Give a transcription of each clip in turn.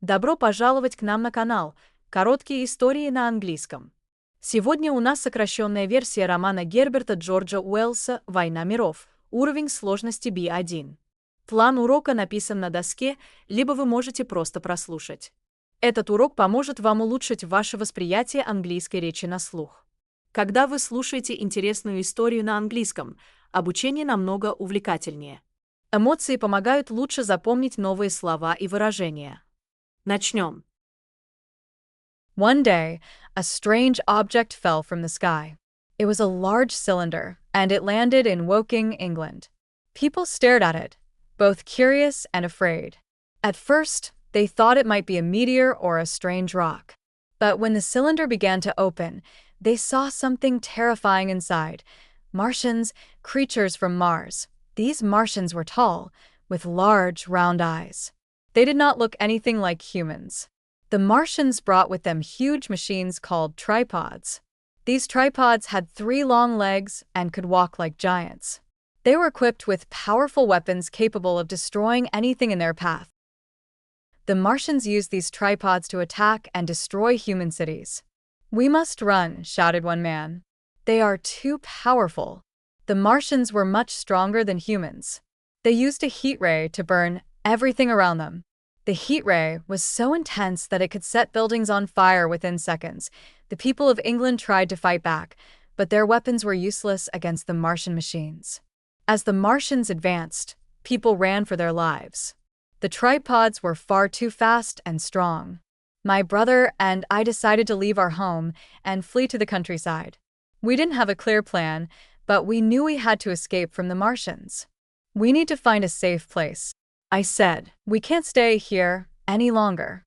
Добро пожаловать к нам на канал «Короткие истории на английском». Сегодня у нас сокращенная версия романа Герберта Джорджа Уэллса «Война миров», уровень сложности B1. План урока написан на доске, либо вы можете просто прослушать. Этот урок поможет вам улучшить ваше восприятие английской речи на слух. Когда вы слушаете интересную историю на английском, обучение намного увлекательнее. Эмоции помогают лучше запомнить новые слова и выражения. Начнем. One day, a strange object fell from the sky. It was a large cylinder, and it landed in Woking, England. People stared at it, both curious and afraid. At first, they thought it might be a meteor or a strange rock. But when the cylinder began to open, they saw something terrifying inside. Martians, creatures from Mars. These Martians were tall, with large, round eyes. They did not look anything like humans. The Martians brought with them huge machines called tripods. These tripods had 3 long legs and could walk like giants. They were equipped with powerful weapons capable of destroying anything in their path. The Martians used these tripods to attack and destroy human cities. "We must run," shouted one man. "They are too powerful." The Martians were much stronger than humans. They used a heat ray to burn everything around them. The heat ray was so intense that it could set buildings on fire within seconds. The people of England tried to fight back, but their weapons were useless against the Martian machines. As the Martians advanced, people ran for their lives. The tripods were far too fast and strong. My brother and I decided to leave our home and flee to the countryside. We didn't have a clear plan, but we knew we had to escape from the Martians. "We need to find a safe place," I said. "We can't stay here any longer."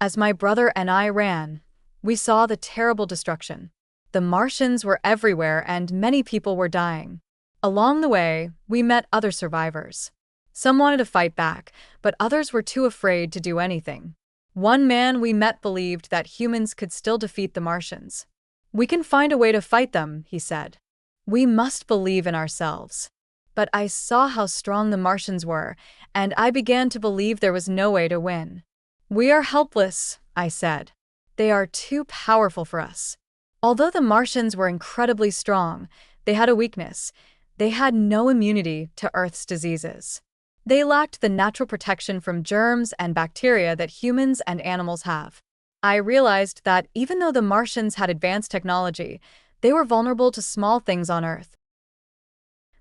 As my brother and I ran, we saw the terrible destruction. The Martians were everywhere and many people were dying. Along the way, we met other survivors. Some wanted to fight back, but others were too afraid to do anything. One man we met believed that humans could still defeat the Martians. "We can find a way to fight them," he said. "We must believe in ourselves." But I saw how strong the Martians were, and I began to believe there was no way to win. "We are helpless," I said. "They are too powerful for us." Although the Martians were incredibly strong, they had a weakness. They had no immunity to Earth's diseases. They lacked the natural protection from germs and bacteria that humans and animals have. I realized that even though the Martians had advanced technology, they were vulnerable to small things on Earth.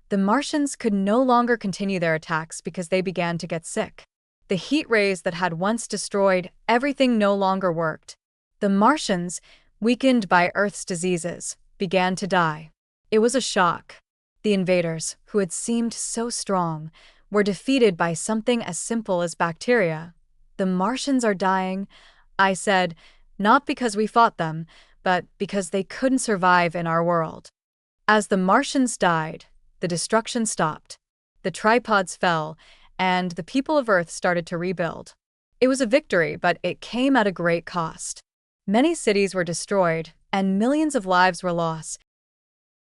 The Martians could no longer continue their attacks because they began to get sick. The heat rays that had once destroyed everything no longer worked. The Martians, weakened by Earth's diseases, began to die. It was a shock. The invaders, who had seemed so strong, were defeated by something as simple as bacteria. "The Martians are dying," I said, "not because we fought them, but because they couldn't survive in our world." As the Martians died, the destruction stopped. The tripods fell, and the people of Earth started to rebuild. It was a victory, but it came at a great cost. Many cities were destroyed, and millions of lives were lost.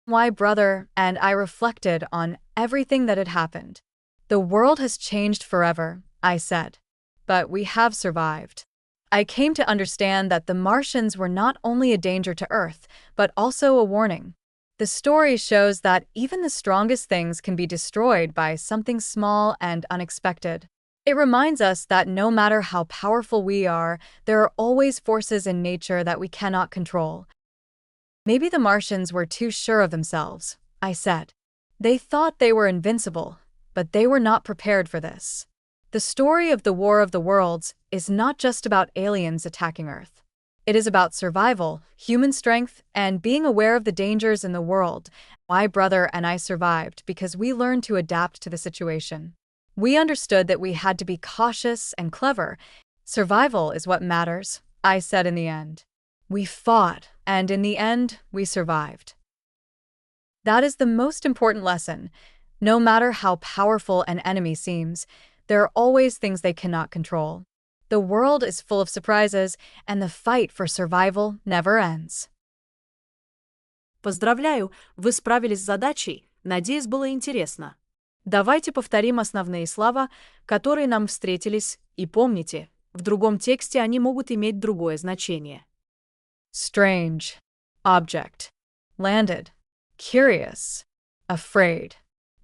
My brother and I reflected on everything that had happened. "The world has changed forever," I said, "but we have survived." I came to understand that the Martians were not only a danger to Earth, but also a warning. The story shows that even the strongest things can be destroyed by something small and unexpected. It reminds us that no matter how powerful we are, there are always forces in nature that we cannot control. "Maybe the Martians were too sure of themselves," I said. "They thought they were invincible, but they were not prepared for this." The story of the War of the Worlds is not just about aliens attacking Earth. It is about survival, human strength, and being aware of the dangers in the world. My brother and I survived because we learned to adapt to the situation. We understood that we had to be cautious and clever. "Survival is what matters," I said in the end. We fought, and in the end, we survived. That is the most important lesson. No matter how powerful an enemy seems, there are always things they cannot control. The world is full of surprises, and the fight for survival never ends. Поздравляю, вы справились с задачей. Надеюсь, было интересно. Давайте повторим основные слова, которые нам встретились, и помните, В другом тексте они могут иметь другое значение. Strange. Object. Landed. Curious. Afraid.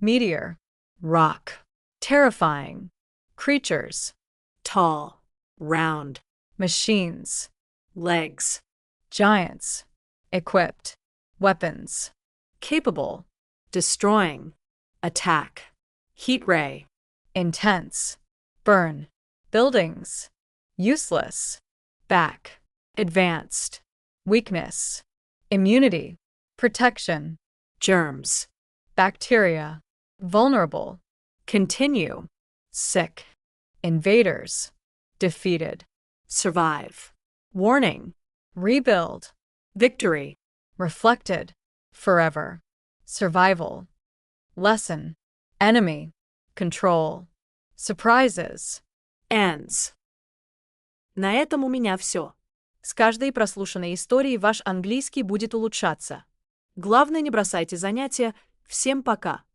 Meteor. Rock. Terrifying. Creatures. Tall. Round. Machines. Legs. Giants. Equipped. Weapons. Capable. Destroying. Attack. Heat ray. Intense. Burn. Buildings. Useless. Back. Advanced. Weakness. Immunity. Protection. Germs. Bacteria. Vulnerable. Continue. Sick. Invaders. Defeated. Survive. Warning. Rebuild. Victory. Reflected. Forever. Survival. Lesson. Enemy. Control. Surprises. Ends. На этом у меня все. С каждой прослушанной историей ваш английский будет улучшаться. Главное, не бросайте занятия. Всем пока.